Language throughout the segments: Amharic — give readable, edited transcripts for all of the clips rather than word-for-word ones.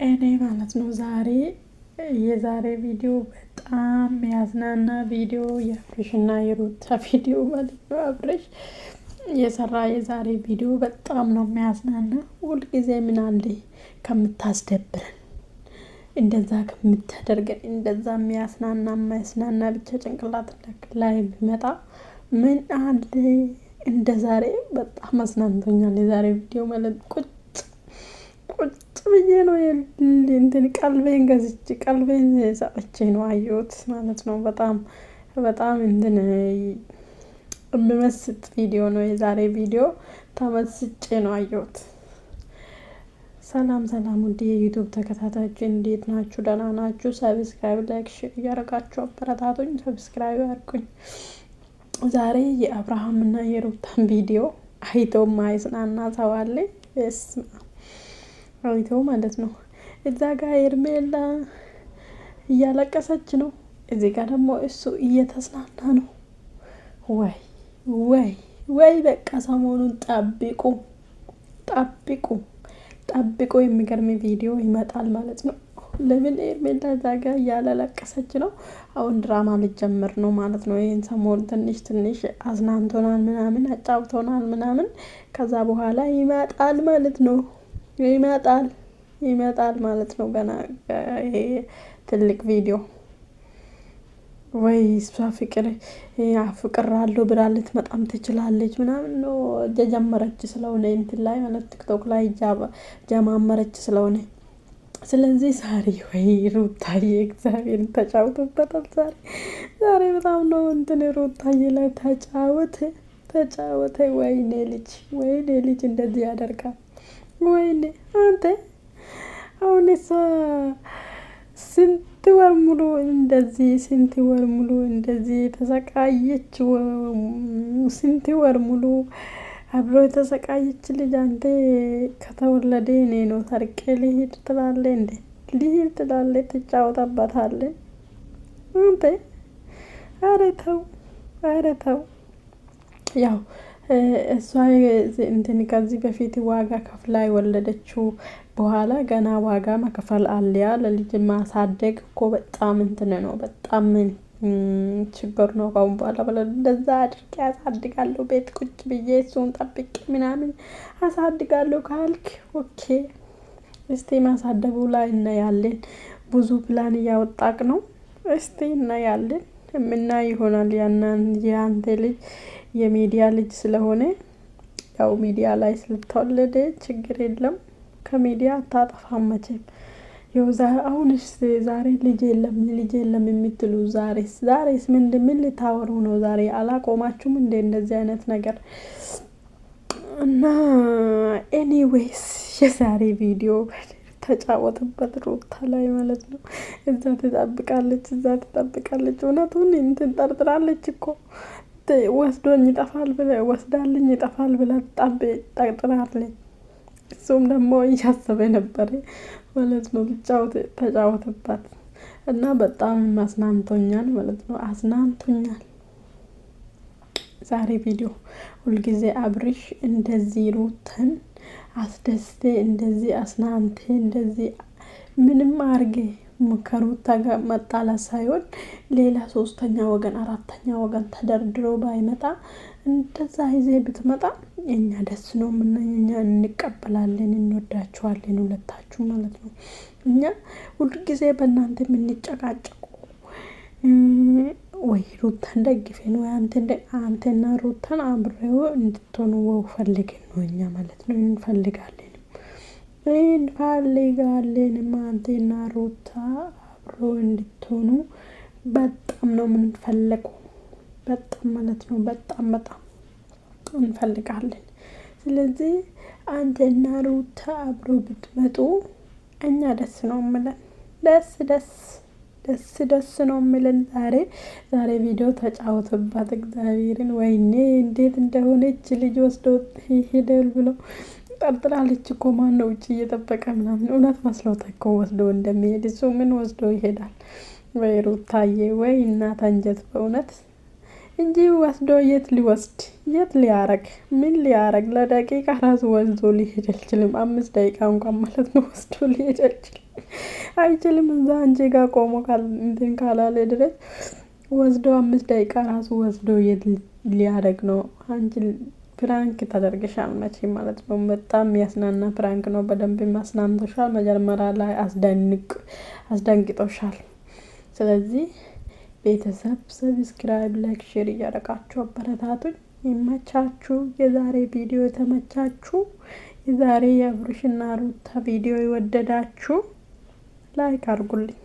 እኔ ማለት ነው የዛሬ ቪዲዮ በጣም የሚያዝናና ቪዲዮ የአብርሽና የሩታ ቪዲዮ ማለት ነው። አብርሽ የሰራ የዛሬ ቪዲዮ በጣም ነው የሚያዝናና። ሁልጊዜ ምን አለ ከምታስደብረን እንደዛ ከምታደርገን እንደዛ የሚያስናና የማያስናና ብቻ ጭንቅላት ላይ ቢመጣ ምን አለ እንደ ዛሬ በጣም አዝናንቶኛል። የዛሬ ቪዲዮ ማለት ቁጭ ብዬ ነው እንትን ቀልቤን ገዝቼ ቀልቤን ሰጥቼ ነው አየሁት ማለት ነው። በጣም እንትን የሚመስጥ ቪዲዮ ነው የዛሬ ቪዲዮ። ተመስጬ ነው አየሁት። ሰላም ውድ የዩቲዩብ ተከታታዮች እንዴት ናችሁ? ደህና ናችሁ? ሰብስክራይብ፣ ላይክ፣ ሼር እያደረጋችሁ አበረታቱኝ። ሰብስክራይብ አድርጉኝ። ዛሬ የአብርሃምና የሩታን ቪዲዮ አይቶ ማይጽናና ሰው አለ? አይቶ ማለት ነው። እዛ ጋር ሄርሜላ እያለቀሰች ነው፣ እዚህ ጋር ደግሞ እሱ እየተዝናና ነው። ወይ በቃ ሰሞኑን ጠብቁ የሚገርም ቪዲዮ ይመጣል ማለት ነው። ለምን ሄርሜላ እዛ ጋር እያለቀሰች ነው? አሁን ድራማ ልጀምር ነው ማለት ነው። ይሄን ሰሞን ትንሽ አዝናንቶናል ምናምን አጫውቶናል ምናምን፣ ከዛ በኋላ ይመጣል ማለት ነው። ይመጣል ማለት ነው። ገና ይሄ ትልቅ ቪዲዮ ወይ እሷ ፍቅር አለው ብላ ልትመጣም ትችላለች ምናምን ነው ጀመረች ስለሆነ እንትን ላይ ማለት ቲክቶክ ላይ ጀማመረች ስለሆነ፣ ስለዚህ ዛሬ ወይ ሩታዬ እግዚአብሔር ተጫውቶበታል። ዛሬ በጣም ነው እንትን ሩታዬ ላይ ተጫወተ። ወይኔ ልጅ እንደዚህ ያደርጋል። ወይኔ አንተ አሁን እሷ ስንት ወር ሙሉ እንደዚህ ተሰቃየች። ስንት ወር ሙሉ አብሮ የተሰቃየች ልጅ አንተ ከተወለደ እኔ ነው ሰርቄ ልሂድ ትላለህ እንዴ? ልሂድ ትላለህ፣ ትጫወታባታለህ አንተ። ኧረ ተው። ያው እሷ እንትን ከዚህ በፊት ዋጋ ከፍላ የወለደችው በኋላ ገና ዋጋ መከፈል አለያ። ለልጅ ማሳደግ እኮ በጣም እንትን ነው፣ በጣም ችግር ነው። ካሁን በኋላ እንደዛ አድርጌ አሳድጋለሁ ቤት ቁጭ ብዬ እሱን ጠብቄ ምናምን አሳድጋለሁ ካልክ ኦኬ፣ እስቲ ማሳደቡ ላይ እናያለን። ብዙ ፕላን እያወጣቅ ነው። እስቲ እናያለን፣ የምናይ ይሆናል። ያንተ ልጅ የሚዲያ ልጅ ስለሆነ ያው ሚዲያ ላይ ስለተወለደ ችግር የለም፣ ከሚዲያ አታጠፋም መቼም። ያው አሁንስ ዛሬ ልጅ የለም የምትሉ ዛሬስ ምን ልታወሩ ነው? ዛሬ አላቆማችሁም እንደ እንደዚህ አይነት ነገር? እና ኤኒዌይስ የዛሬ ቪዲዮ ተጫወተበት ሩታ ላይ ማለት ነው። እዛ ትጠብቃለች። እውነቱን እንትን ጠርጥራለች እኮ ወስዳልኝ ይጠፋል ብላ ጠርጥራለች። እሱም ደግሞ እያሰበ ነበር ማለት ነው። ተጫወተባት እና በጣም አዝናንቶኛል ማለት ነው። አዝናንቶኛል ዛሬ ቪዲዮ። ሁልጊዜ አብርሽ እንደዚህ ሩተን አስደስቴ፣ እንደዚህ አስናንቴ፣ እንደዚህ ምንም አርጌ ከሩታ ጋር መጣላት ሳይሆን ሌላ 3ኛ ወገን 4ኛ ወገን ተደርድሮ ባይመጣ እንደዛ ይዜ ብትመጣ እኛ ደስ ነው እኛ እንቀበላለን፣ እንወዳችኋለን ሁለታችሁ ማለት ነው። እኛ ሁልጊዜ በእናንተ የምንጨቃጨቁ ወይ ሩታን ደግፈን ወይ አንተና ሩታን አብረው እንድትሆኑ ፈልገን ነው እኛ ማለት ነው። እንፈልጋለን አንተና ሩታ አብሮ እንድትሆኑ በጣም ነው የምንፈልገው። በጣም ማለት ነው በጣም እንፈልጋለን። ስለዚህ አንተና ሩታ አብሮ ብትመጡ እኛ ደስ ነው የምለን። ደስ ነው የምለን። ዛሬ ቪዲዮ ተጫወተባት እግዚአብሔርን። ወይኔ እንዴት እንደሆነች ልጅ ወስዶ ይሄዳል ብሎ ጠርጥራለች እኮ። ማን ነው ውጭ እየጠበቀ ምናምን? እውነት መስሎት እኮ ወስዶ እንደሚሄድ። እሱ ምን ወስዶ ይሄዳል? ወይ ሩታዬ ወይ እናት አንጀት በእውነት እንጂ ወስዶ የት ሊያረግ ምን ሊያረግ? ለደቂቃ ራሱ ወስዶ ሊሄድ አይችልም። 5 ደቂቃ እንኳን ማለት ነው ወስዶ ሊሄድ አይችልም። አይችልም እዛ አንቺ ጋር ቆሞ እንትን ካላለ ድረስ ወስዶ 5 ደቂቃ ራሱ ወስዶ ሊያደርግ ነው። አንቺ ፕራንክ ተደርገሻል መቼ ማለት ነው። በጣም የሚያስናና ፕራንክ ነው። በደንብ ማስናንቶሻል። መጀመሪያ ላይ አስደንግጦሻል። ስለዚህ ቤተሰብ ሰብስክራይብ፣ ላይክ፣ ሼር እያደረጋችሁ አበረታቱኝ። ይመቻችሁ። የዛሬ ቪዲዮ የተመቻችሁ፣ የዛሬ የአብርሽና ሩታ ቪዲዮ የወደዳችሁ ላይክ አድርጉልኝ።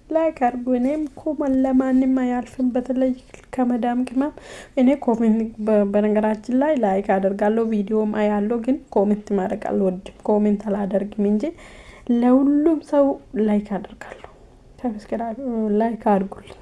ላይክ አድርጉ። እኔም ኮመን ለማንም አያልፍም። በተለይ ከመዳም ቅመም እኔ ኮሜንት በነገራችን ላይ ላይክ አደርጋለሁ፣ ቪዲዮም አያለሁ። ግን ኮሜንት ማድረግ አልወድም። ኮሜንት አላደርግም እንጂ ለሁሉም ሰው ላይክ አደርጋለሁ። ሰብስክራይብ ላይክ አድርጉልኝ።